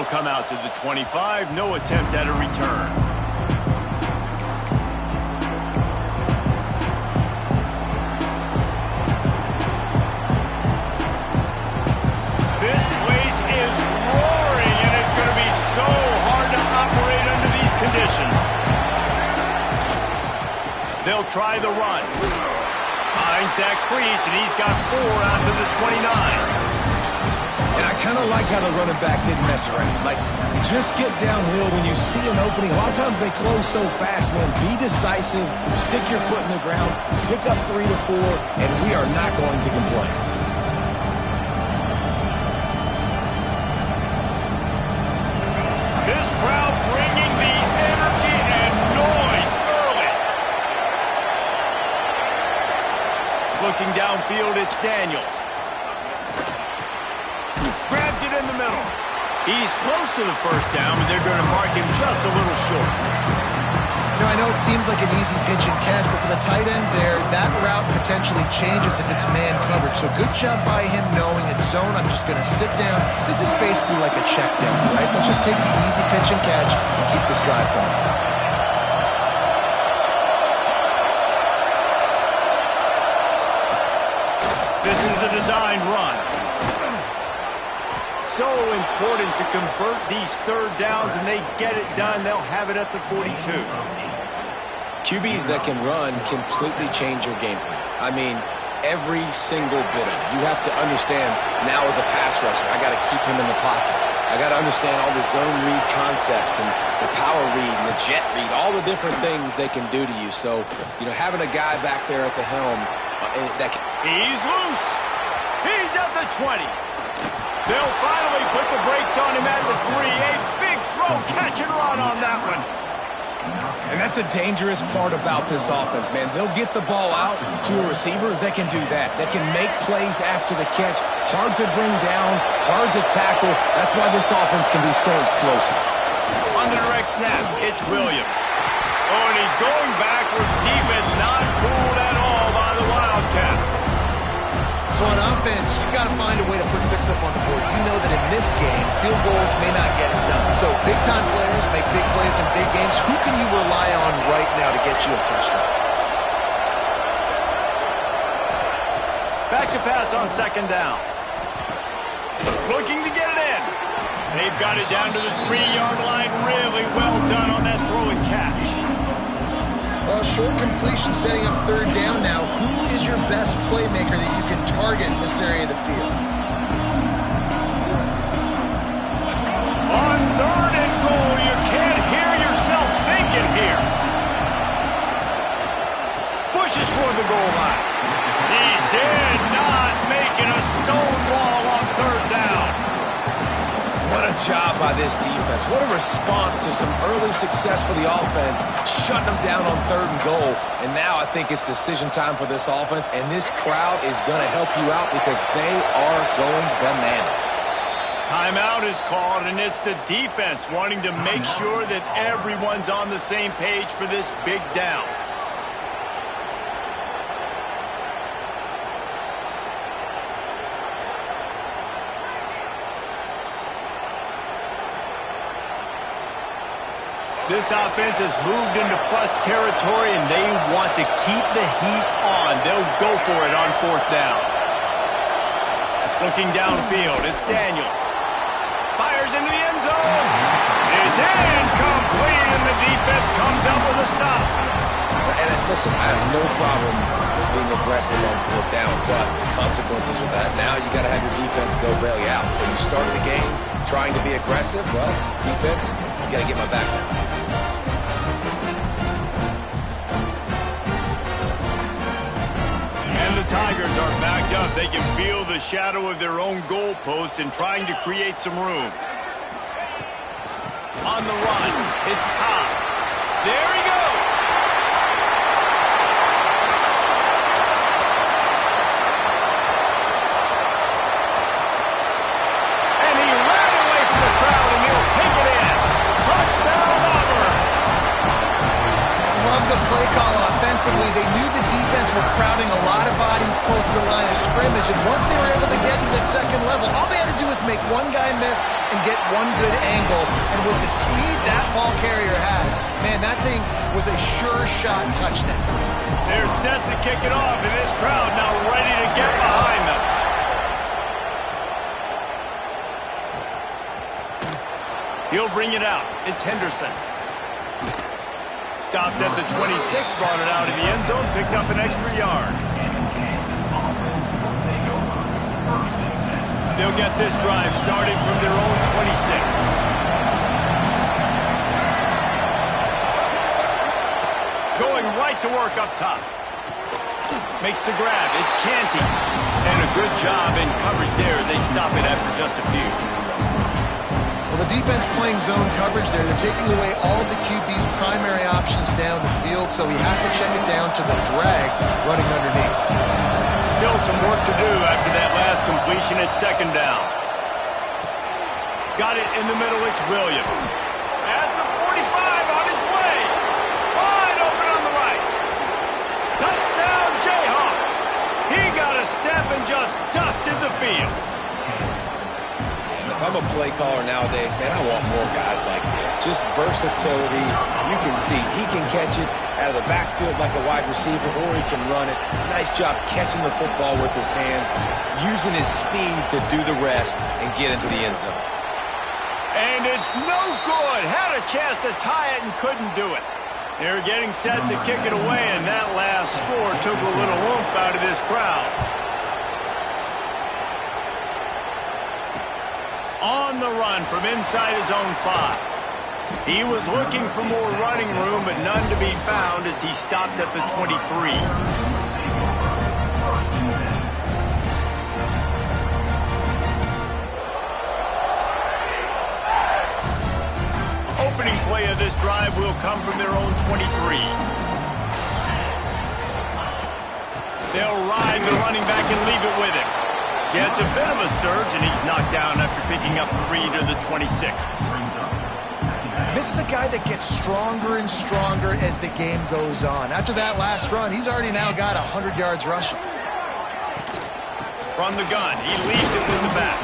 come out to the 25. No attempt at a return. This place is roaring, and it's going to be so hard to operate under these conditions. They'll try the run. Finds that crease, and he's got 4 out to the 29. And I kind of like how the running back didn't mess around. Like, just get downhill when you see an opening. A lot of times they close so fast, man. Be decisive, stick your foot in the ground, pick up 3 to 4, and we are not going to complain. This crowd bringing the energy and noise early. Looking downfield, it's Daniels. Grabs it in the middle. He's close to the first down, but they're going to mark him just a little short. Now, I know it seems like an easy pitch and catch, but for the tight end there, that route potentially changes if it's man coverage. So good job by him knowing it's zone. I'm just going to sit down. This is basically like a check down, right? Let's just take the easy pitch and catch and keep this drive going. This is a designed run. So important to convert these third downs, and they get it done. They'll have it at the 42. QBs that can run completely change your game plan. I mean, every single bit of it. You have to understand now as a pass rusher, I got to keep him in the pocket. I got to understand all the zone read concepts and the power read and the jet read, all the different things they can do to you. So, you know, having a guy back there at the helm that can... He's loose. He's at the 20. They'll finally put the brakes on him at the 3. A big throw, catch and run on that one. And that's the dangerous part about this offense, man. They'll get the ball out to a receiver that can do that. That can make plays after the catch. Hard to bring down, hard to tackle. That's why this offense can be so explosive. On the direct snap, it's Williams. Oh, and he's going backwards. Defense not fooled at all by the Wildcat. So on offense, you've got to find a way to put 6 up on the board. You know that in this game, field goals may not get it done. So big-time players make big plays in big games. Who can you rely on right now to get you a touchdown? Back to pass on second down. Looking to get it in. They've got it down to the 3-yard line. Really well done on that throw and catch. Short completion setting up third down now. Who is your best playmaker that you can target in this area of the field? On third and goal, you can't hear yourself thinking here. Pushes for the goal line. He did not make it a stone wall on third down. What a job by this defense. What a response to some early success for the offense, shutting them down on third and goal. And now I think it's decision time for this offense, and this crowd is going to help you out because they are going bananas. Timeout is called, and it's the defense wanting to make sure that everyone's on the same page for this big down. This offense has moved into plus territory, and they want to keep the heat on. They'll go for it on fourth down. Looking downfield, it's Daniels. Fires into the end zone. It's incomplete, and the defense comes up with a stop. And listen, I have no problem being aggressive on fourth down, but the consequences of that, now you got to have your defense go bail you out. So you start the game trying to be aggressive. Well, defense, you got to get my back now. And the Tigers are backed up. They can feel the shadow of their own goalpost and trying to create some room. On the run, it's Cobb. There he goes. And he ran away from the crowd, and he'll take it in. Touchdown, Auburn. Love the play call offensively. They knew the defense were crowding a lot of bodies close to the line of scrimmage, and once they were able to get to the second level, all they had to do was make one guy miss and get one good angle. And with the speed that ball carrier has, man, that thing was a sure shot touchdown. They're set to kick it off, and this crowd now ready to get behind them. He'll bring it out. It's Henderson. Stopped at the 26, brought it out of the end zone, picked up an extra yard. They'll get this drive started from their own 26. Going right to work up top. Makes the grab. It's Canty. And a good job in coverage there. They stop it after just a few. Well, the defense playing zone coverage there. They're taking away all of the QB's primary options down the field, so he has to check it down to the drag running underneath. Still some work to do after that last completion at second down. Got it in the middle. It's Williams. At the 45 on his way. Wide open on the right. Touchdown Jayhawks. He got a step and just dusted the field. If I'm a play caller nowadays, man, I want more guys like this. Just versatility. You can see he can catch it out of the backfield like a wide receiver, or he can run it. Nice job catching the football with his hands, using his speed to do the rest and get into the end zone. And it's no good. Had a chance to tie it and couldn't do it. They're getting set to kick it away, and that last score took a little oomph out of this crowd. On the run from inside his own 5. He was looking for more running room, but none to be found as he stopped at the 23. Opening play of this drive will come from their own 23. They'll ride the running back and leave it with him. Yeah, it's a bit of a surge, and he's knocked down after picking up 3 to the 26. This is a guy that gets stronger and stronger as the game goes on. After that last run, he's already now got 100 yards rushing. From the gun, he leaves it with the back.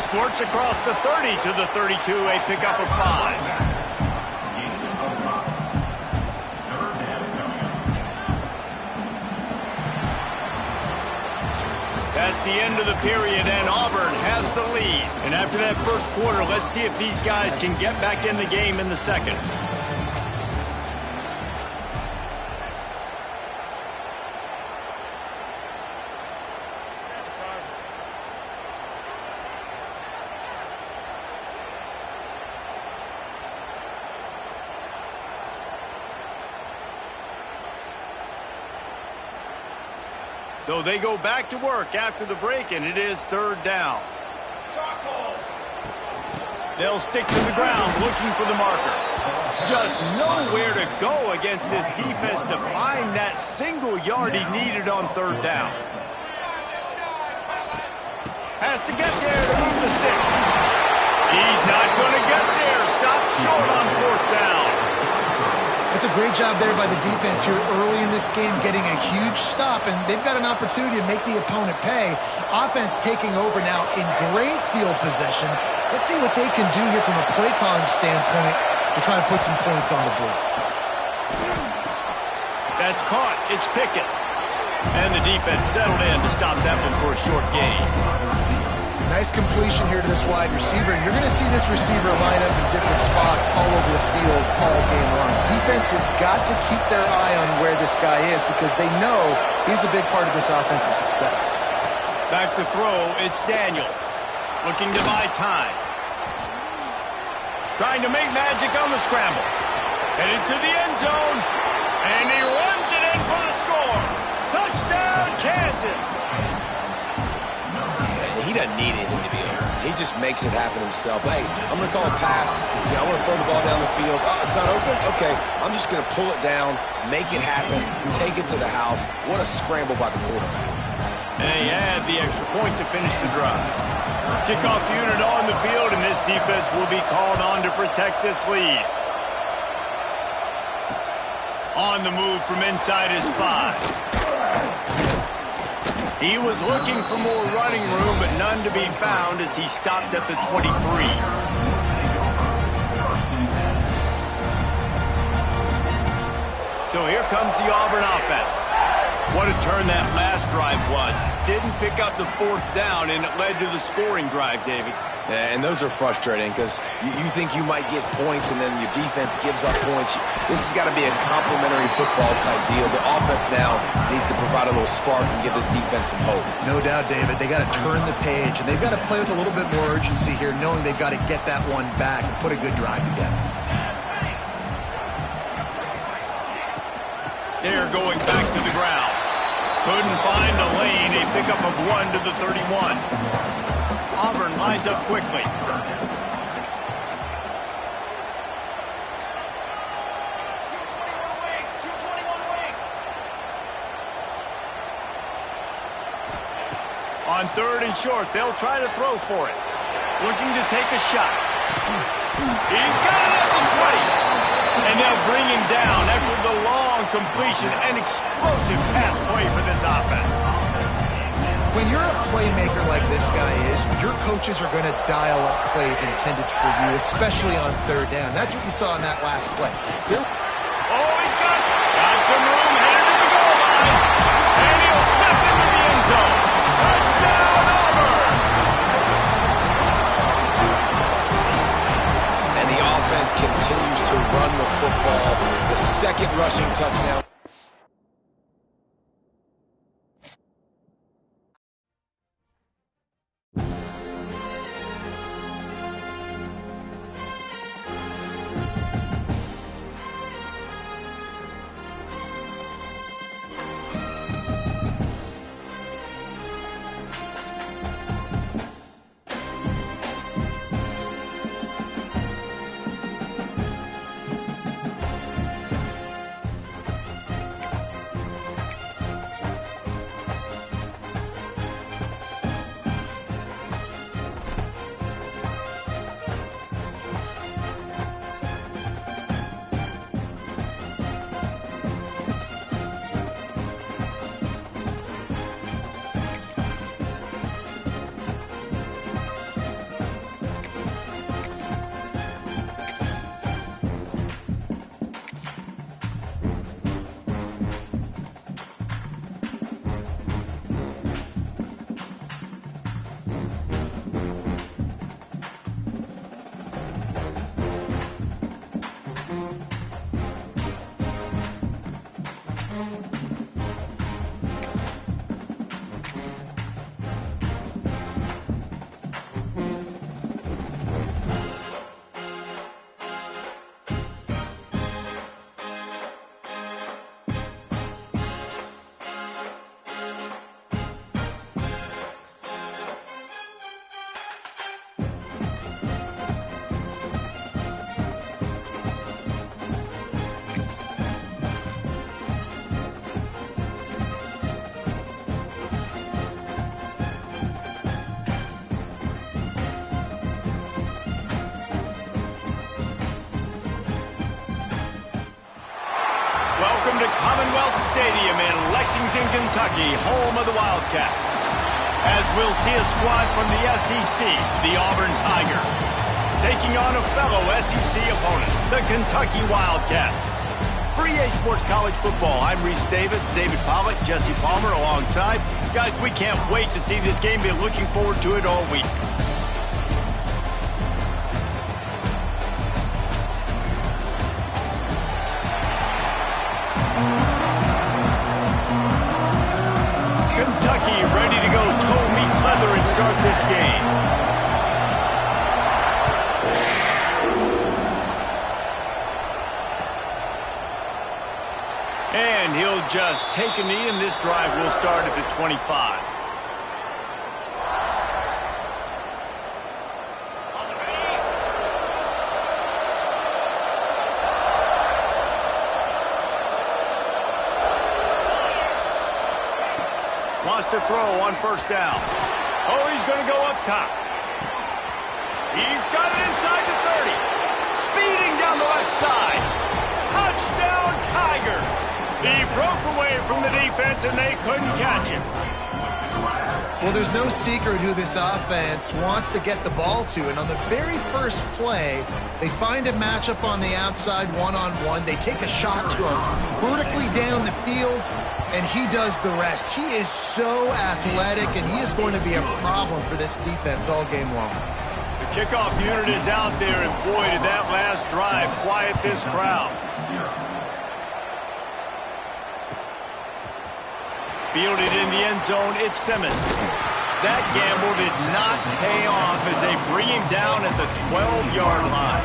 Squirts across the 30 to the 32, a pickup of 5. That's the end of the period, and Auburn has the lead. And after that first quarter, let's see if these guys can get back in the game in the second. So they go back to work after the break, and it is third down. They'll stick to the ground looking for the marker. Just nowhere to go against this defense to find that single yard he needed on third down. Has to get there to move the sticks. He's not going to get there. Stopped short on fourth down. It's a great job there by the defense here early in this game, getting a huge stop, and they've got an opportunity to make the opponent pay. Offense taking over now in great field possession. Let's see what they can do here from a play calling standpoint to try and put some points on the board. That's caught. It's Pickett. And the defense settled in to stop that one for a short gain. Nice completion here to this wide receiver, and you're going to see this receiver line up in different spots all over the field all game long. Defense has got to keep their eye on where this guy is because they know he's a big part of this offense's success. Back to throw, it's Daniels. Looking to buy time. Trying to make magic on the scramble. Headed to the end zone, and he runs it in for the score. Touchdown, Kansas! He doesn't need anything to be open. He just makes it happen himself. Hey, I'm going to call a pass. I want to throw the ball down the field. Oh, it's not open? Okay, I'm just going to pull it down, make it happen, take it to the house. What a scramble by the quarterback. And he had the extra point to finish the drive. Kickoff unit on the field, and this defense will be called on to protect this lead. On the move from inside his 5. He was looking for more running room, but none to be found as he stopped at the 23. So here comes the Auburn offense. What a turn that last drive was. Didn't pick up the 4th down, and it led to the scoring drive, David. Yeah, and those are frustrating because you think you might get points and then your defense gives up points. This has got to be a complementary football type deal. The offense now needs to provide a little spark and give this defense some hope. No doubt, David. They got to turn the page, and they've got to play with a little bit more urgency here, knowing they've got to get that one back and put a good drive together. They're going back to the ground. Couldn't find a lane. A pickup of 1 to the 31. Auburn lines up quickly. On 3rd and short, they'll try to throw for it. Looking to take a shot. He's got it at the 20. And they'll bring him down after the long completion. An explosive pass play for this offense. When you're a playmaker like this guy is, your coaches are going to dial up plays intended for you, especially on 3rd down. That's what you saw in that last play. He's got some room headed to the goal line. And he'll step into the end zone. Touchdown, Auburn! And the offense continues to run the football. The 2nd rushing touchdown. Welcome to Commonwealth Stadium in Lexington, Kentucky, home of the Wildcats. As we'll see a squad from the SEC, the Auburn Tigers, taking on a fellow SEC opponent, the Kentucky Wildcats. For EA Sports College Football, I'm Reese Davis, David Pollock, Jesse Palmer alongside. Guys, we can't wait to see this game. Been looking forward to it all week. Kentucky ready to go toe meets leather and start this game. And he'll just take a knee, and this drive will start at the 25. Wants to throw on 1st down. Oh, he's going to go up top. He's got it inside the 30. Speeding down the left side. Touchdown, Tigers. He broke away from the defense, and they couldn't catch him. Well, there's no secret who this offense wants to get the ball to, and on the very first play, they find a matchup on the outside one-on-one. They take a shot to him vertically down the field, and he does the rest. He is so athletic, and he is going to be a problem for this defense all game long. The kickoff unit is out there, and boy, did that last drive quiet this crowd. Fielded in the end zone, it's Simmons. That gamble did not pay off as they bring him down at the 12-yard line.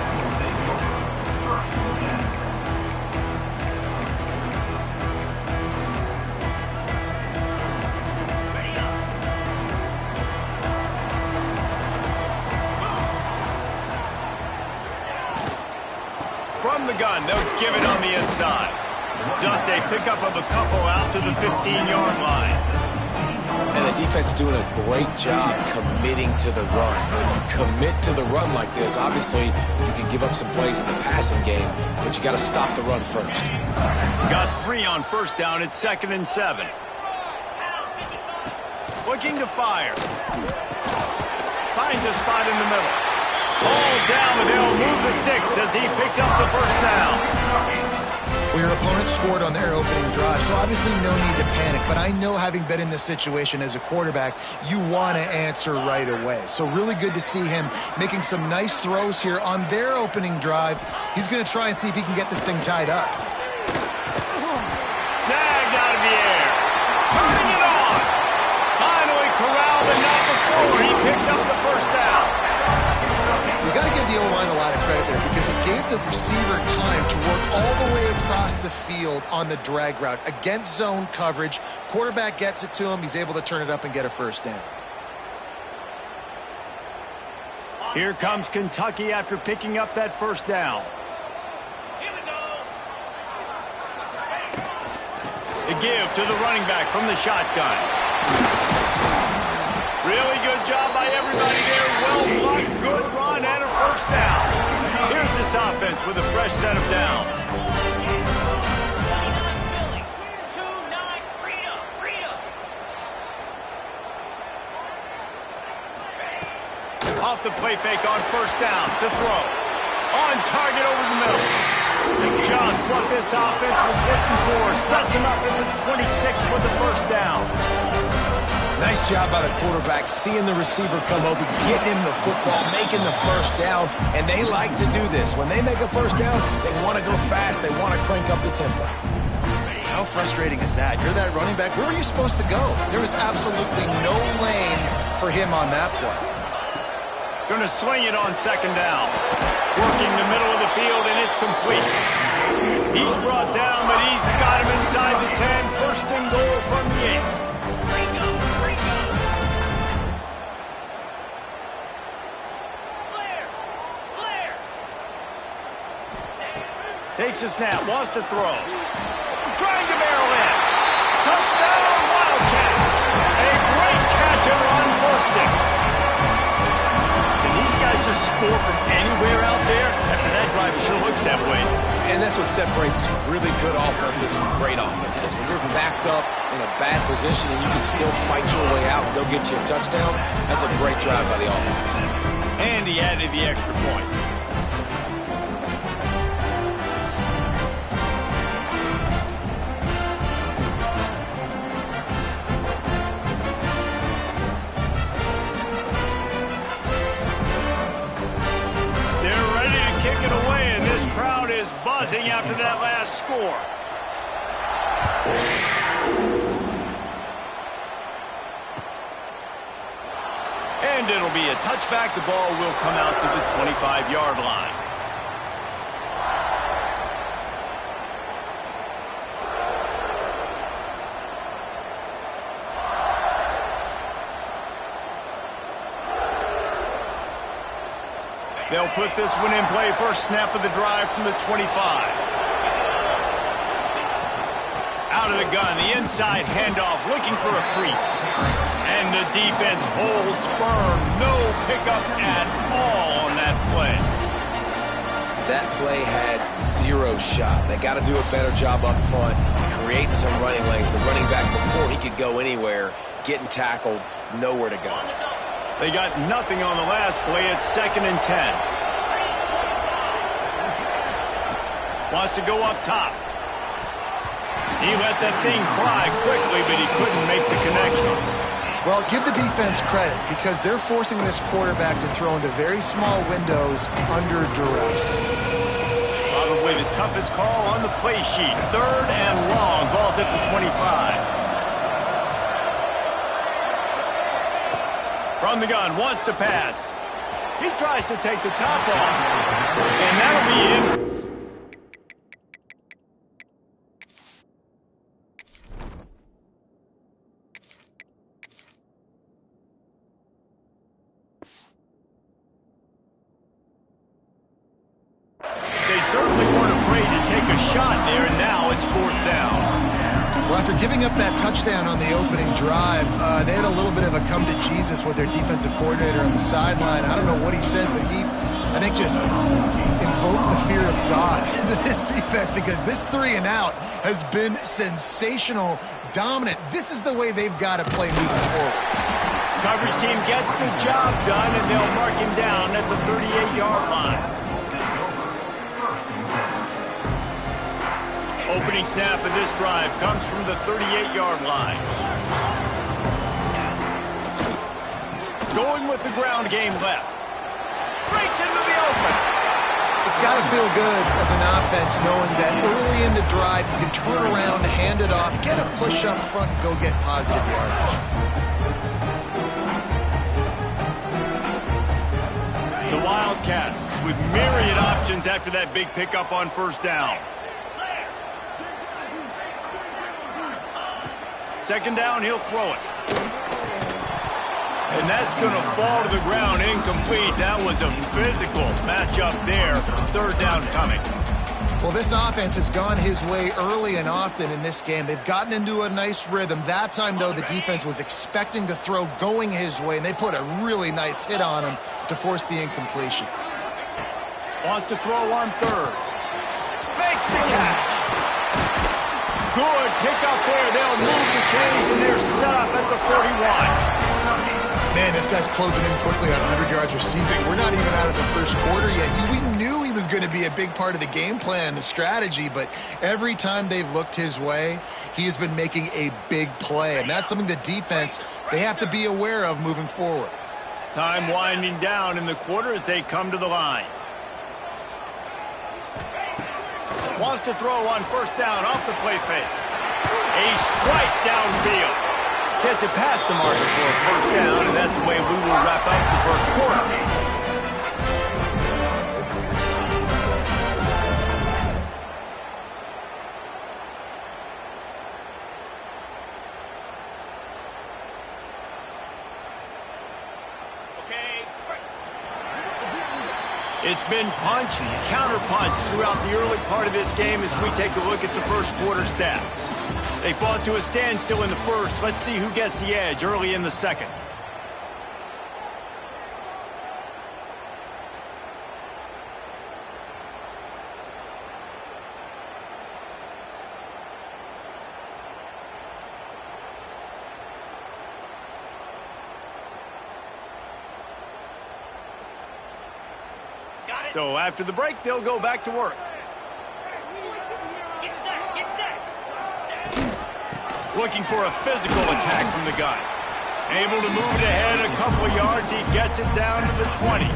From the gun, they'll give it on the inside. Just a pickup of a couple out to the 15-yard line. And the defense doing a great job committing to the run. When you commit to the run like this, obviously you can give up some plays in the passing game, but you got to stop the run first. Got 3 on first down. It's 2nd and 7. Looking to fire. Finds a spot in the middle. Ball down, and they'll move the sticks as he picks up the first down. Well, your opponent scored on their opening drive, so obviously no need to panic. But I know, having been in this situation as a quarterback, you want to answer right away. So really good to see him making some nice throws here on their opening drive. He's going to try and see if he can get this thing tied up. Snagged out of the air. Turning it on. Finally corralled, but not before he picks up the first down. You got to give the O-line a lot of credit there, because it gave the receiver time to work all the way across the field on the drag route against zone coverage. Quarterback gets it to him. He's able to turn it up and get a first down. Here comes Kentucky after picking up that first down. The give to the running back from the shotgun. Really good job by everybody there. Well blocked, good run, and a first down. Here's this offense with a fresh set of downs. Off the play fake on first down to throw. On target over the middle. Just what this offense was looking for. Sets him up at the 26 with the first down. Nice job by the quarterback, seeing the receiver come over, getting him the football, making the first down, and they like to do this. When they make a first down, they want to go fast, they want to crank up the tempo. How frustrating is that? You're that running back. Where were you supposed to go? There was absolutely no lane for him on that play. Going to swing it on second down. Working the middle of the field, and it's complete. He's brought down, but he's got him inside the 10. First and goal from the 8. Takes a snap, wants to throw. Trying to barrel in. Touchdown, Wildcats. A great catch and run for 6. Can these guys just score from anywhere out there? After that drive, it sure looks that way. And that's what separates really good offenses from great offenses. When you're backed up in a bad position and you can still fight your way out and they'll get you a touchdown, that's a great drive by the offense. And he added the extra point. Buzzing after that last score. And it'll be a touchback. The ball will come out to the 25-yard line. They'll put this one in play. First snap of the drive from the 25. Out of the gun, the inside handoff, looking for a crease. And the defense holds firm. No pickup at all on that play. That play had zero shot. They got to do a better job up front, creating some running lanes. The running back before he could go anywhere, getting tackled, nowhere to go. They got nothing on the last play. It's 2nd and 10. Wants to go up top. He let that thing fly quickly, but he couldn't make the connection. Well, give the defense credit because they're forcing this quarterback to throw into very small windows under duress. Probably the toughest call on the play sheet. 3rd and long. Ball's at the 25. From the gun, wants to pass. He tries to take the top off. And that'll be in. They certainly weren't afraid to take a shot there, and now it's 4th down. Well, after giving up that touchdown on the opening drive, they had a little bit of a come to Jesus with their defensive coordinator on the sideline. I don't know what he said, but he, I think, just invoked the fear of God into this defense because this 3 and out has been sensational, dominant. This is the way they've got to play moving forward. Coverage team gets the job done, and they'll mark him down at the 38-yard line. Opening snap of this drive comes from the 38-yard line. Going with the ground game left. Breaks into the open. It's got to feel good as an offense knowing that early in the drive you can turn around, hand it off, get a push up front, and go get positive yardage. The Wildcats with myriad options after that big pickup on 1st down. 2nd down, he'll throw it. And that's going to fall to the ground incomplete. That was a physical matchup there. 3rd down coming. Well, this offense has gone his way early and often in this game. They've gotten into a nice rhythm. That time, though, the defense was expecting to throw going his way, and they put a really nice hit on him to force the incompletion. Wants to throw on 3rd. Makes the catch. Good pick up there. They'll move the chains, and they're set up at the 41. Man, this guy's closing in quickly on 100 yards receiving. We're not even out of the first quarter yet. We knew he was going to be a big part of the game plan and the strategy, but every time they've looked his way, he has been making a big play, and that's something the defense, they have to be aware of moving forward. Time winding down in the quarter as they come to the line. Wants to throw on 1st down off the play fake. A strike downfield. Gets it past the marker for a 1st down, and that's the way we will wrap up the 1st quarter. It's been punch and counter-punch throughout the early part of this game as we take a look at the 1st quarter stats. They fought to a standstill in the 1st. Let's see who gets the edge early in the 2nd. So after the break, they'll go back to work. Get set. Looking for a physical attack from the gun. Able to move it ahead a couple of yards. He gets it down to the 20.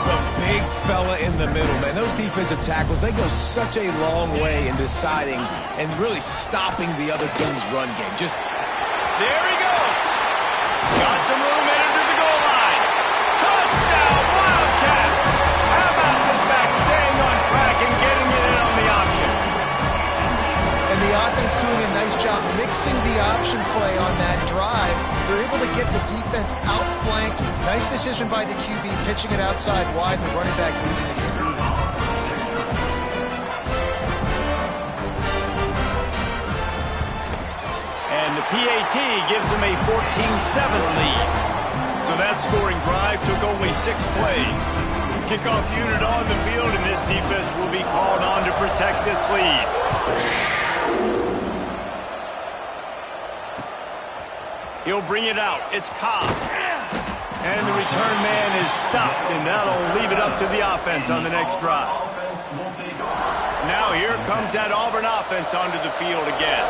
The big fella in the middle, man. Those defensive tackles, they go such a long way in deciding and really stopping the other team's run game. Just there he goes. Got some room headed to the goal line. Touchdown, Wildcats. How about this back staying on track and getting it in on the option? And the offense doing a nice job mixing the option play on that drive. They're able to get the defense outflanked. Nice decision by the QB, pitching it outside wide, and the running back using his speed. And the PAT gives them a 14-7 lead. So that scoring drive took only 6 plays. Kickoff unit on the field, and this defense will be called on to protect this lead. He'll bring it out. It's Cobb. And the return man is stopped, and that'll leave it up to the offense on the next drive. Now here comes that Auburn offense onto the field again.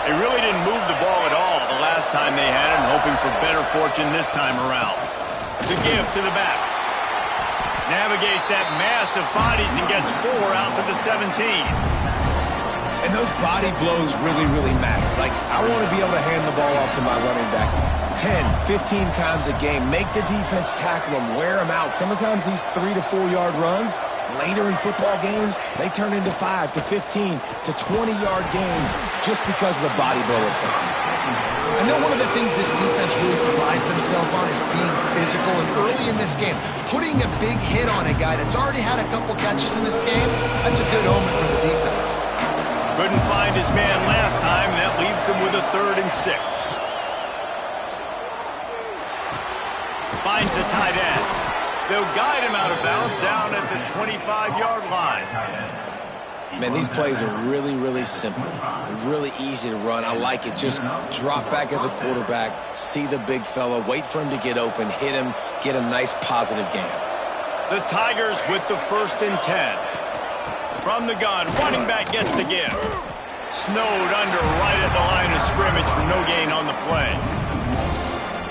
They really didn't move the ball at all the last time they had it, hoping for better fortune this time around. The give to the back. Navigates that mass of bodies and gets 4 out to the 17. And those body blows really, really matter. Like, I want to be able to hand the ball off to my running back 10, 15 times a game. Make the defense tackle them, wear them out. Sometimes these 3 to 4 yard runs, later in football games, they turn into 5 to 15 to 20-yard games just because of the body blow effect. I know one of the things this defense really prides themselves on is being physical, and early in this game, putting a big hit on a guy that's already had a couple catches in this game, that's a good omen for the defense. Couldn't find his man last time, and that leaves him with a 3rd and 6. Finds the tight end. They'll guide him out of bounds down at the 25-yard line. Man, these plays are really, really simple. They're really easy to run. I like it. Just drop back as a quarterback, see the big fella, wait for him to get open, hit him, get a nice positive game. The Tigers with the 1st and 10. From the gun, running back gets the give. Snowed under right at the line of scrimmage for no gain on the play.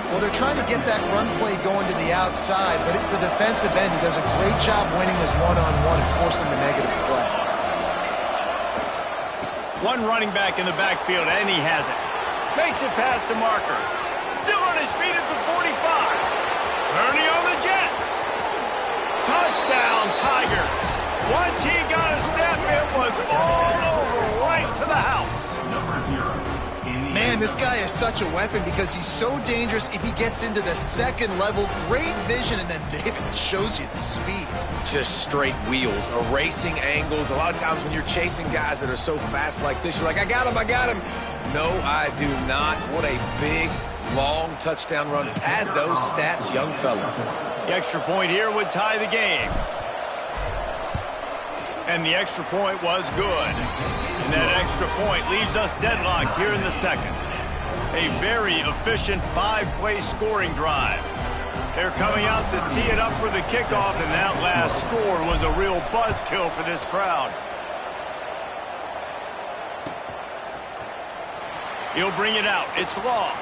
Well, they're trying to get that run play going to the outside, but it's the defensive end who does a great job winning his one-on-one and forcing the negative play. One running back in the backfield, and he has it. Makes it past the marker. Still on his feet at the 45. Turning on the Jets. Touchdown, Tigers. Once he got a step, it was all over, right to the house. Man, this guy is such a weapon because he's so dangerous if he gets into the second level. Great vision, and then David shows you the speed. Just straight wheels, erasing angles. A lot of times when you're chasing guys that are so fast like this, you're like, I got him, I got him. No, I do not. What a big, long touchdown run. Pad those stats, young fella. The extra point here would tie the game. And the extra point was good. And that extra point leaves us deadlocked here in the second. A very efficient 5-play scoring drive. They're coming out to tee it up for the kickoff, and that last score was a real buzzkill for this crowd. He'll bring it out. It's long.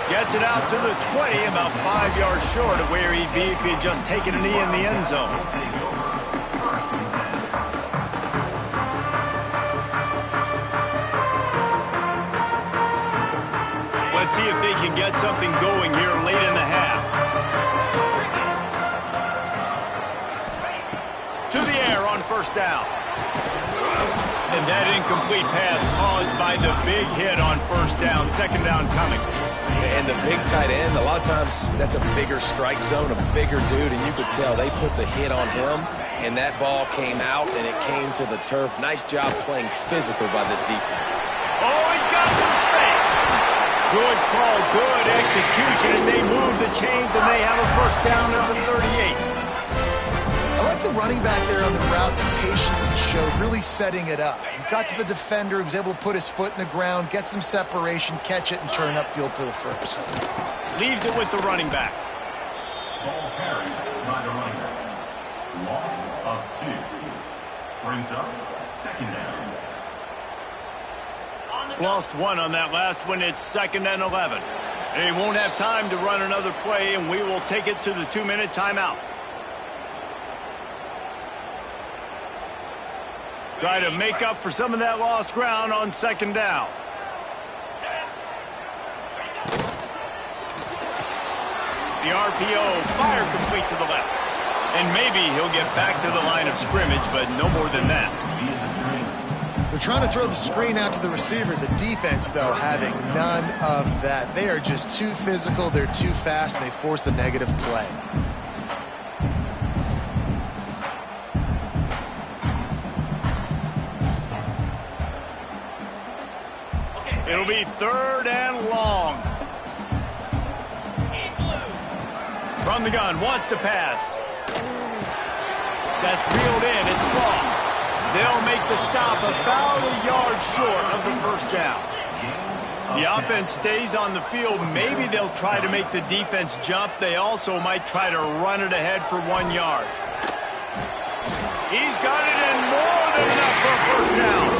Gets it out to the 20, about 5 yards short of where he'd be if he had just taken a knee in the end zone. Let's see if they can get something going here late in the half. To the air on 1st down. And that incomplete pass caused by the big hit on 1st down. 2nd down coming. And the big tight end, a lot of times that's a bigger strike zone, a bigger dude, and you could tell they put the hit on him, and that ball came out, and it came to the turf. Nice job playing physical by this defense. Oh, he's got some space. Good call, good execution as they move the chains, and they have a 1st down at the 38. I like the running back there on the route, the patience he showed, really setting it up. He got to the defender, he was able to put his foot in the ground, get some separation, catch it, and turn upfield for the 1st. Leaves it with the running back. Ball carried by the running back. Loss of 2. Brings up 2nd down. Lost 1 on that last one. It's 2nd and 11. They won't have time to run another play, and we will take it to the 2-minute timeout. Try to make up for some of that lost ground on 2nd down. The RPO, fire complete to the left. And maybe he'll get back to the line of scrimmage, but no more than that. They're trying to throw the screen out to the receiver. The defense, though, having none of that. They are just too physical. They're too fast. And they force the negative play. It'll be 3rd and long. From the gun, wants to pass. That's reeled in. It's ball. They'll make the stop about a yard short of the first down. The offense stays on the field. Maybe they'll try to make the defense jump. They also might try to run it ahead for 1 yard. He's got it in more than enough for a first down.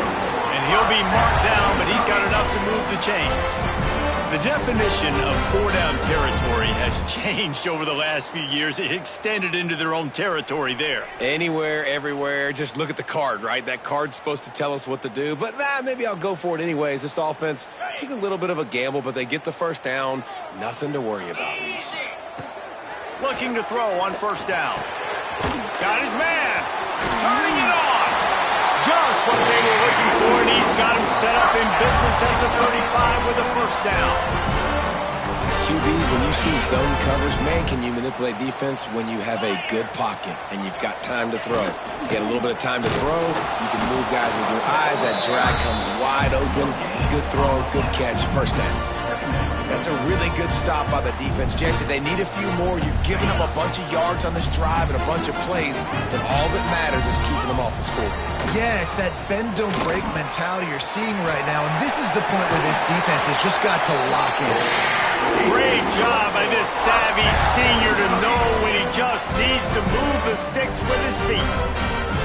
And he'll be marked down, but he's got enough to move the chains. The definition of 4-down territory has changed over the last few years. It extended into their own territory there. Anywhere, everywhere, just look at the card, right? That card's supposed to tell us what to do, but maybe I'll go for it anyways. This offense took a little bit of a gamble, but they get the first down. Nothing to worry about, Reese. Looking to throw on first down. Got his man. Turning it on. Just what they were looking for, and he's got him set up in business at the 35 with a first down. QBs, when you see zone covers, man, can you manipulate defense when you have a good pocket and you've got time to throw. You get a little bit of time to throw, you can move guys with your eyes. That drag comes wide open. Good throw, good catch, first down. That's a really good stop by the defense. Jesse, they need a few more. You've given them a bunch of yards on this drive and a bunch of plays, and all that matters is keeping them off the score. Yeah, it's that bend, don't break mentality you're seeing right now, and this is the point where this defense has just got to lock in. Great job by this savvy senior to know when he just needs to move the sticks with his feet.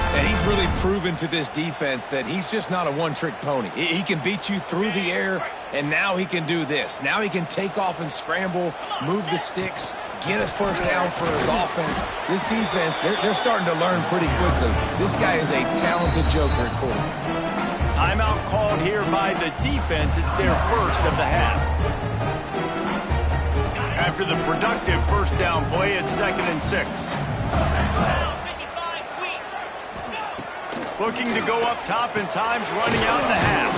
And he's really proven to this defense that he's just not a one-trick pony. He can beat you through the air, and now he can do this. Now he can take off and scramble, move the sticks, get us first down for his offense. This defense, they're starting to learn pretty quickly. This guy is a talented joker at quarterback. Timeout called here by the defense. It's their first of the half. After the productive first down play, it's 2nd and 6. Looking to go up top in times, running out in the half.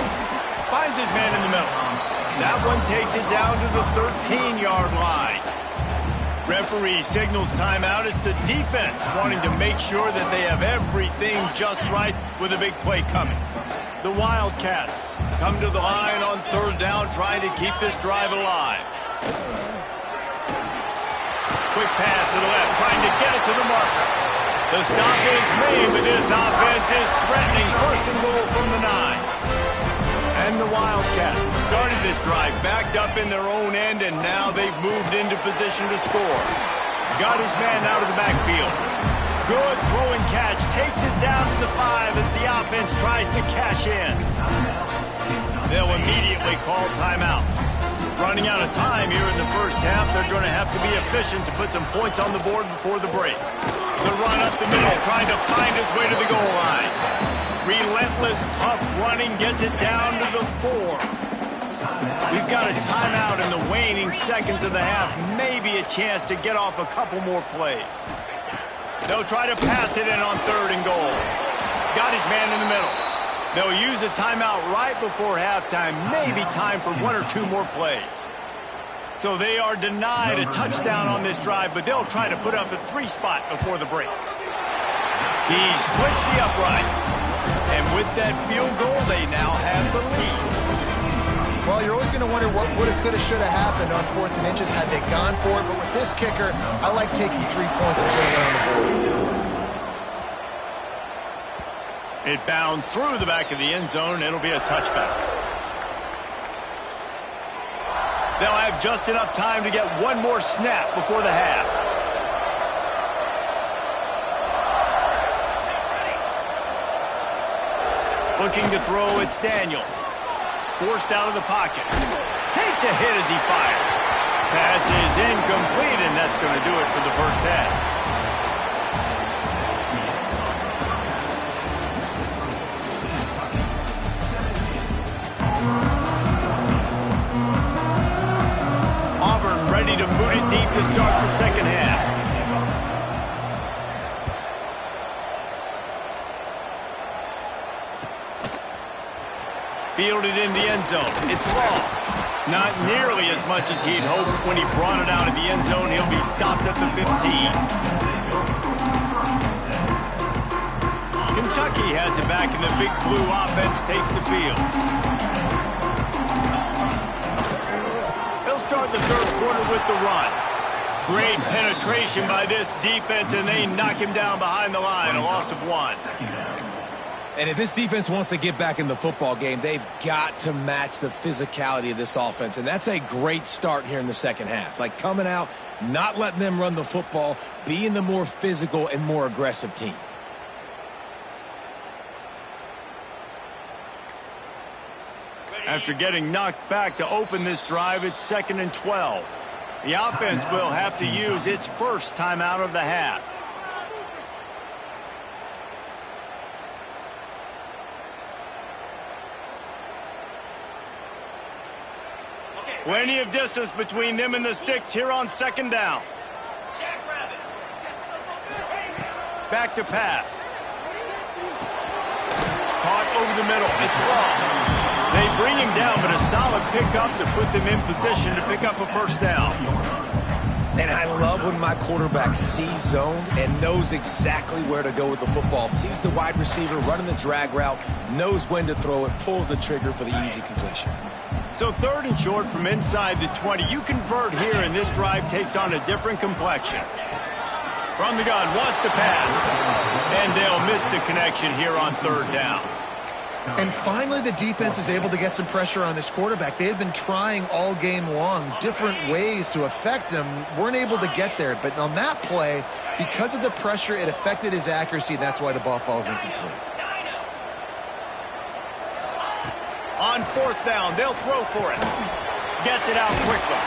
Finds his man in the middle. That one takes it down to the 13-yard line. Referee signals timeout. It's the defense wanting to make sure that they have everything just right with a big play coming. The Wildcats come to the line on 3rd down, trying to keep this drive alive. Quick pass to the left, trying to get it to the marker. The stop is made, but this offense is threatening. 1st and goal from the 9. And the Wildcats started this drive backed up in their own end, and now they've moved into position to score. Got his man out of the backfield. Good throw and catch. Takes it down to the 5 as the offense tries to cash in. They'll immediately call timeout. Running out of time here in the first half, they're going to have to be efficient to put some points on the board before the break. The run up the middle, trying to find its way to the goal line. Relentless, tough running, gets it down to the 4. We've got a timeout in the waning seconds of the half. Maybe a chance to get off a couple more plays. They'll try to pass it in on 3rd and goal. Got his man in the middle. They'll use a timeout right before halftime. Maybe time for 1 or 2 more plays. So they are denied a touchdown on this drive, but they'll try to put up a 3 spot before the break. He splits the uprights. And with that field goal, they now have the lead. Well, you're always going to wonder what woulda, coulda, shoulda happened on 4th and inches had they gone for it. But with this kicker, I like taking 3 points and putting it on the board. It bounds through the back of the end zone. It'll be a touchback. They'll have just enough time to get 1 more snap before the half. Looking to throw, it's Daniels. Forced out of the pocket. Takes a hit as he fires. Pass is incomplete, and that's going to do it for the first half. Ready to boot it deep to start the second half. Fielded in the end zone. It's long. Not nearly as much as he'd hoped when he brought it out of the end zone. He'll be stopped at the 15. Kentucky has it back, and the Big Blue offense takes the field. Start the 3rd quarter with the run. Great penetration by this defense, and they knock him down behind the line, a loss of 1. And if this defense wants to get back in the football game, they've got to match the physicality of this offense. And that's a great start here in the second half. Like coming out, not letting them run the football, being the more physical and more aggressive team. After getting knocked back to open this drive, it's 2nd and 12. The offense will have to use its first timeout of the half. Plenty of distance between them and the sticks here on 2nd down. Back to pass. Caught over the middle. It's ball. They bring him down, but a solid pickup to put them in position to pick up a first down. And I love when my quarterback sees zone and knows exactly where to go with the football. Sees the wide receiver running the drag route, knows when to throw it, pulls the trigger for the easy completion. So 3rd and short from inside the 20. You convert here, and this drive takes on a different complexion. From the gun, wants to pass. And they'll miss the connection here on 3rd down. And finally, the defense is able to get some pressure on this quarterback. They had been trying all game long different ways to affect him. Weren't able to get there. But on that play, because of the pressure, it affected his accuracy, and that's why the ball falls incomplete. On 4th down, they'll throw for it. Gets it out quickly.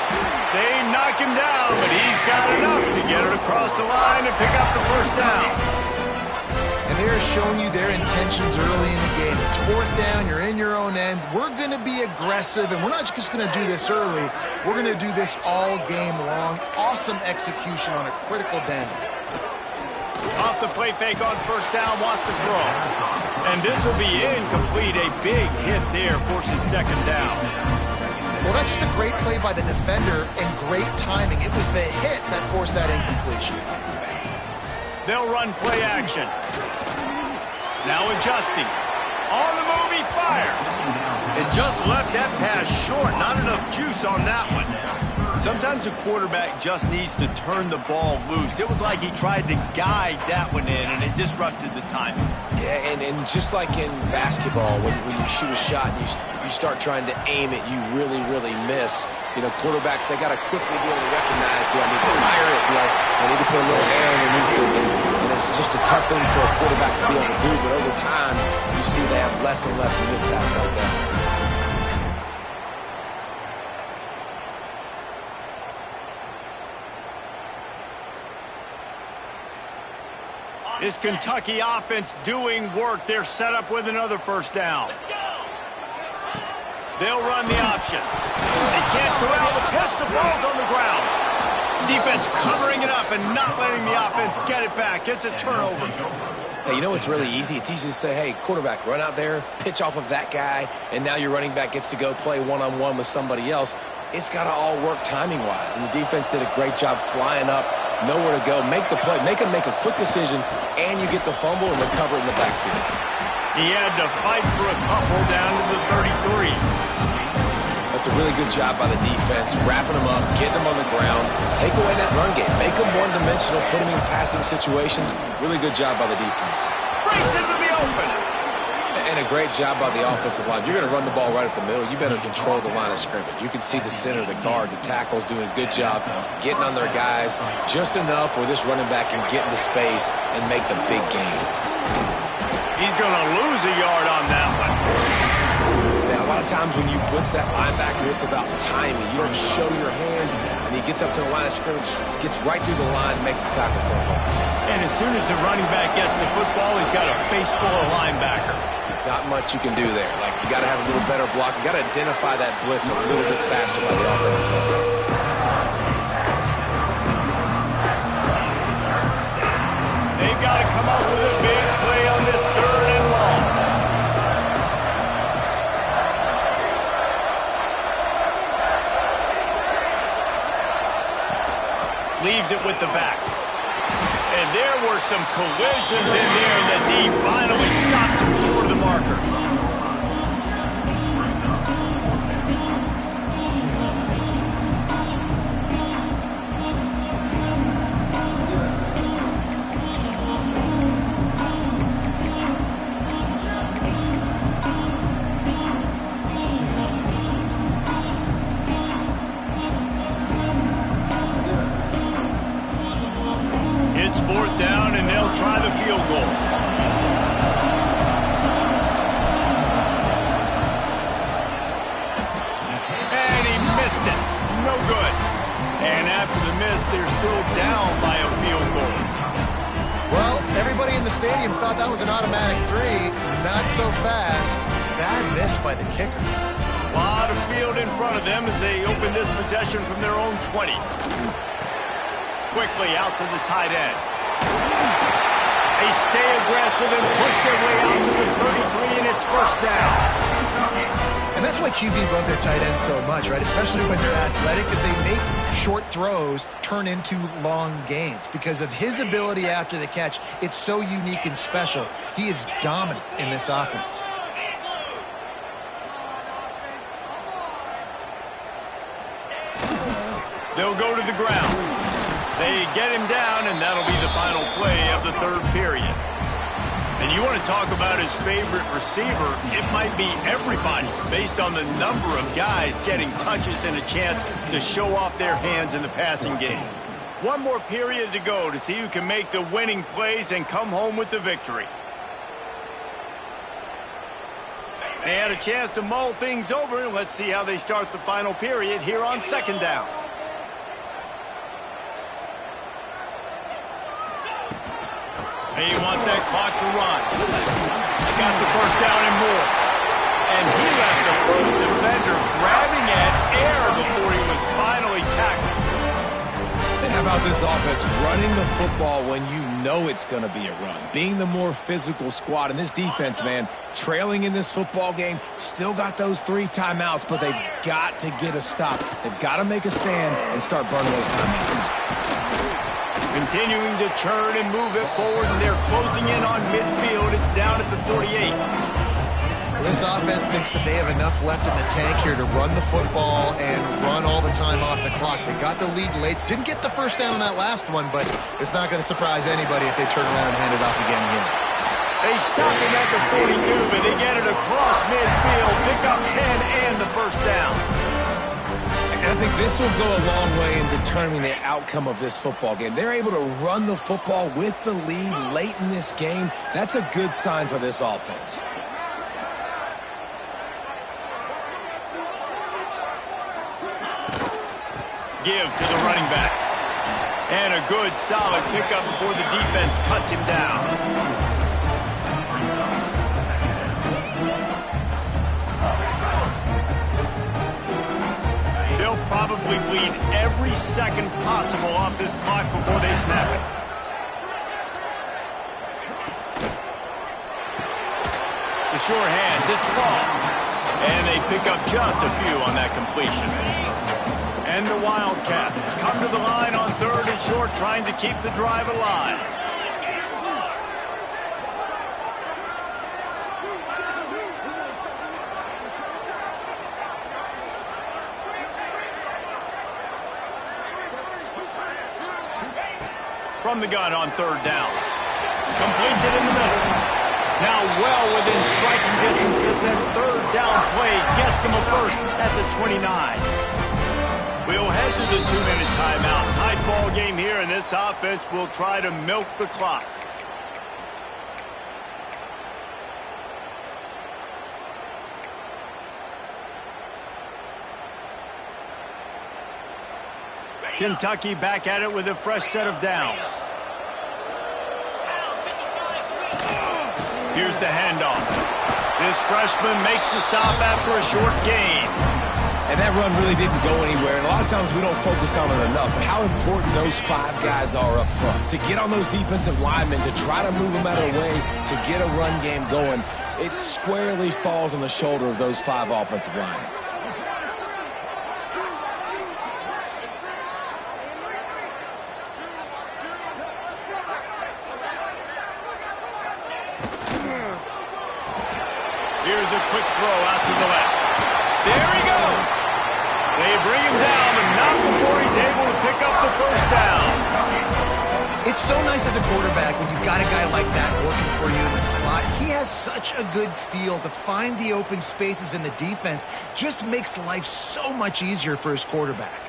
They knock him down, but he's got enough to get it across the line and pick up the first down. And they're showing you their intentions early in the game. It's 4th down, you're in your own end. We're going to be aggressive, and we're not just going to do this early. We're going to do this all game long. Awesome execution on a critical down. Off the play fake on 1st down, wants to throw. And this will be incomplete. A big hit there forces 2nd down. Well, that's just a great play by the defender and great timing. It was the hit that forced that incompletion. They'll run play action. Now adjusting. On the move, he fires. And just left that pass short. Not enough juice on that one. Sometimes a quarterback just needs to turn the ball loose. It was like he tried to guide that one in, and it disrupted the timing. Yeah, and just like in basketball, when you shoot a shot and you start trying to aim it, you really, really miss. You know, quarterbacks, they got to quickly be able to recognize, do I need to fire it? Do I need to put a little air underneath it? And it's just a tough thing for a quarterback to be able to do, but over time, you see they have less and less mishaps like that. This Kentucky offense doing work. They're set up with another first down. They'll run the option. They can't throw out the pitch. The ball's on the ground. Defense covering it up and not letting the offense get it back. It's a turnover. Hey, you know what's really easy? It's easy to say, hey, quarterback, run out there, pitch off of that guy, and now your running back gets to go play one-on-one with somebody else. It's got to all work timing-wise, and the defense did a great job flying up, nowhere to go, make the play, make a quick decision, and you get the fumble and recover it in the backfield. He had to fight for a couple down to the 33. That's a really good job by the defense, wrapping them up, getting them on the ground, take away that run game, make them one-dimensional, put them in passing situations. Really good job by the defense. Breaks into the open. And a great job by the offensive line. If you're going to run the ball right at the middle, you better control the line of scrimmage. You can see the center, the guard, the tackles doing a good job getting on their guys just enough where this running back can get into space and make the big gain. He's going to lose a yard on that one. Now, a lot of times when you blitz that linebacker, it's about timing. You don't show your hand, and he gets up to the line of scrimmage, gets right through the line, makes the tackle for a loss. And as soon as the running back gets the football, he's got a face full of linebacker. Not much you can do there. Like, you got to have a little better block. You got to identify that blitz a little bit faster by the offensive player. They've got to come up with a big play on this 3rd and long. Leaves it with the back. And there were some collisions in there, and the D finally stops him short of the marker. field goal. And he missed it. No good. And after the miss, they're still down by a field goal. Well, everybody in the stadium thought that was an automatic 3. Not so fast. Bad miss by the kicker. A lot of field in front of them as they open this possession from their own 20. Quickly out to the tight end. They stay aggressive and push their way out to the 33, and it's first down. And that's why QBs love their tight ends so much, right? Especially when they're athletic, because they make short throws turn into long gains. Because of his ability after the catch, it's so unique and special. He is dominant in this offense. They'll go to the ground. They get him down, and that'll be the final play of the third period. And you want to talk about his favorite receiver, it might be everybody based on the number of guys getting touches and a chance to show off their hands in the passing game. One more period to go to see who can make the winning plays and come home with the victory. They had a chance to mull things over, and let's see how they start the final period here on second down. They want that clock to run. Got the first down and more. And he left the first defender grabbing at air before he was finally tackled. And how about this offense running the football when you know it's going to be a run? Being the more physical squad. And this defense, man, trailing in this football game, still got those 3 timeouts, but they've got to get a stop. They've got to make a stand and start burning those timeouts. Continuing to turn and move it forward, and they're closing in on midfield. It's down at the 48. This offense thinks that they have enough left in the tank here to run the football and run all the time off the clock. They got the lead late. Didn't get the first down on that last one, but it's not going to surprise anybody if they turn around and hand it off again here. They stop him at the 42, but they get it across midfield, pick up 10 and the first down. I think this will go a long way in determining the outcome of this football game. They're able to run the football with the lead late in this game. That's a good sign for this offense. Give to the running back. And a good, solid pickup before the defense cuts him down. Probably bleed every second possible off this clock before they snap it. The sure hands, it's ball. And they pick up just a few on that completion. And the Wildcats come to the line on 3rd and short, trying to keep the drive alive. From the gun on 3rd down. Completes it in the middle. Now well within striking distance as that 3rd down play gets them a first at the 29. We'll head to the 2-minute timeout. Tight ball game here, and this offense will try to milk the clock. Kentucky back at it with a fresh set of downs. Here's the handoff. This freshman makes the stop after a short gain. And that run really didn't go anywhere. And a lot of times we don't focus on it enough. But how important those 5 guys are up front. To get on those defensive linemen, to try to move them out of the way, to get a run game going, it squarely falls on the shoulder of those 5 offensive linemen. Here's a quick throw out to the left. There he goes. They bring him down, but not before he's able to pick up the first down. It's so nice as a quarterback when you've got a guy like that working for you in the slot. He has such a good feel to find the open spaces in the defense. Just makes life so much easier for his quarterback.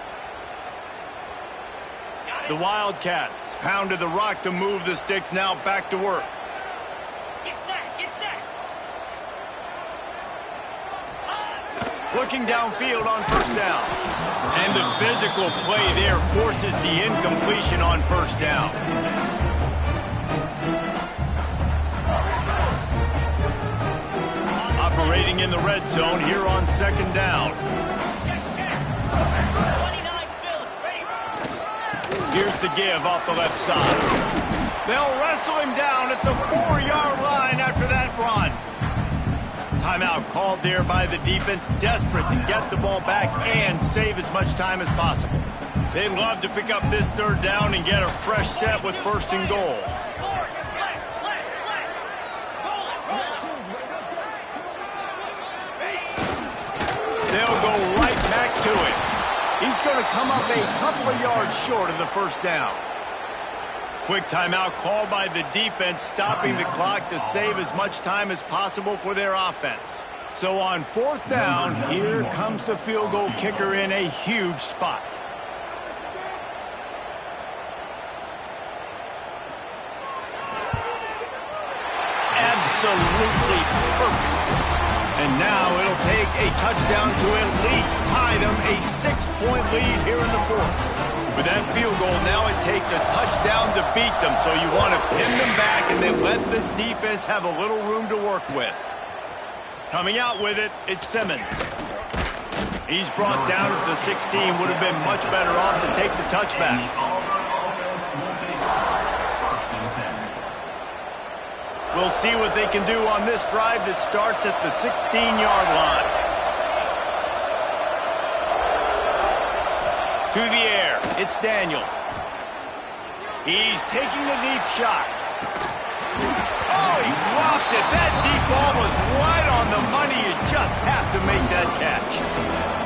The Wildcats pounded the rock to move the sticks, now back to work. Get set, get set. Looking downfield on first down. And the physical play there forces the incompletion on first down. Operating in the red zone here on second down. Here's the give off the left side. They'll wrestle him down at the 4-yard line after that run. Timeout called there by the defense, desperate to get the ball back and save as much time as possible. They'd love to pick up this third down and get a fresh set with first and goal. They'll go right back to it. He's going to come up a couple of yards short of the first down. Quick timeout called by the defense, stopping the clock to save as much time as possible for their offense. So on fourth down, here comes the field goal kicker in a huge spot. Absolutely perfect. And now it'll take a touchdown to at least tie them a 6-point lead here in the fourth. With that field goal, now it takes a touchdown to beat them, so you want to pin them back and then let the defense have a little room to work with. Coming out with it, it's Simmons. He's brought down to the 16, would have been much better off to take the touchback. We'll see what they can do on this drive that starts at the 16-yard line. To the air, it's Daniels. He's taking a deep shot. Oh, he dropped it. That deep ball was right on the money. You just have to make that catch.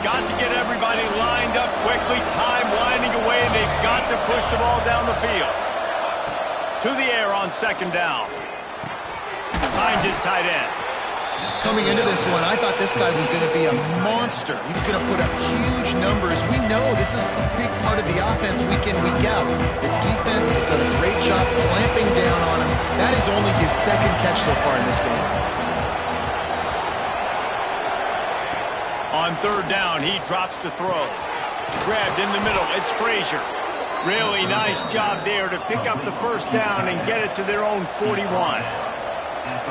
Got to get everybody lined up quickly. Time winding away, and they've got to push the ball down the field. To the air on second down. Behind his tight end. Coming into this one, I thought this guy was going to be a monster. He was going to put up huge numbers. We know this is a big part of the offense week in, week out. The defense has done a great job clamping down on him. That is only his second catch so far in this game. On third down, he drops to throw. Grabbed in the middle, it's Frazier. Really nice job there to pick up the first down and get it to their own 41.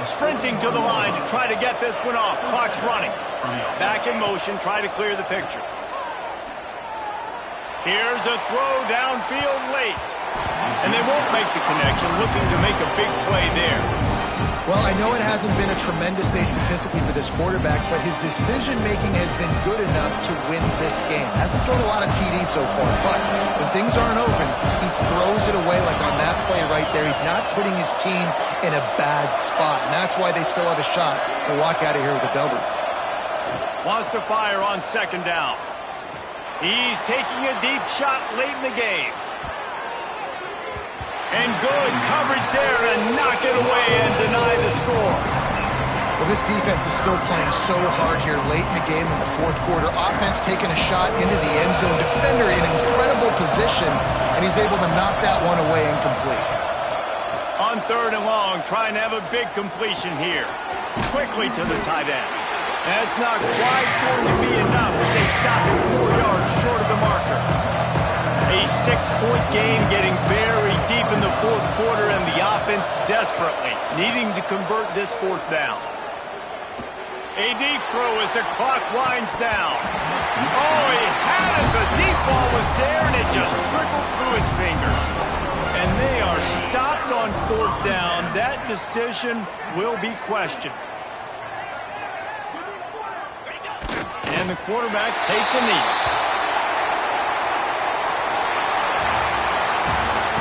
Sprinting to the line to try to get this one off. Clock's running. Back in motion, try to clear the picture. Here's a throw downfield late. And they won't make the connection, looking to make a big play there. Well, I know it hasn't been a tremendous day statistically for this quarterback, but his decision-making has been good enough to win this game. Hasn't thrown a lot of TDs so far, but when things aren't open, he throws it away like on that play right there. He's not putting his team in a bad spot, and that's why they still have a shot to walk out of here with a W. Wants to fire on second down. He's taking a deep shot late in the game. And good coverage there and knock it away and deny the score. Well, this defense is still playing so hard here late in the game in the fourth quarter. Offense taking a shot into the end zone. Defender in incredible position, and he's able to knock that one away incomplete. On third and long, trying to have a big completion here. Quickly to the tight end. That's not quite going to be enough as they stop it 4 yards short of the marker. A 6-point game getting very deep in the fourth quarter, and the offense desperately needing to convert this fourth down. A deep throw as the clock winds down. Oh, he had it. The deep ball was there, and it just trickled through his fingers. And they are stopped on fourth down. That decision will be questioned. And the quarterback takes a knee.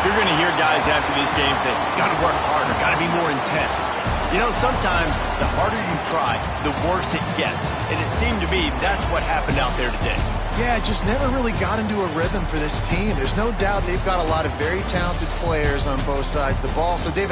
You're going to hear guys after these games say, got to work harder, got to be more intense. You know, sometimes the harder you try, the worse it gets. And it seemed to me that's what happened out there today. Yeah, it just never really got into a rhythm for this team. There's no doubt they've got a lot of very talented players on both sides of the ball. So, David,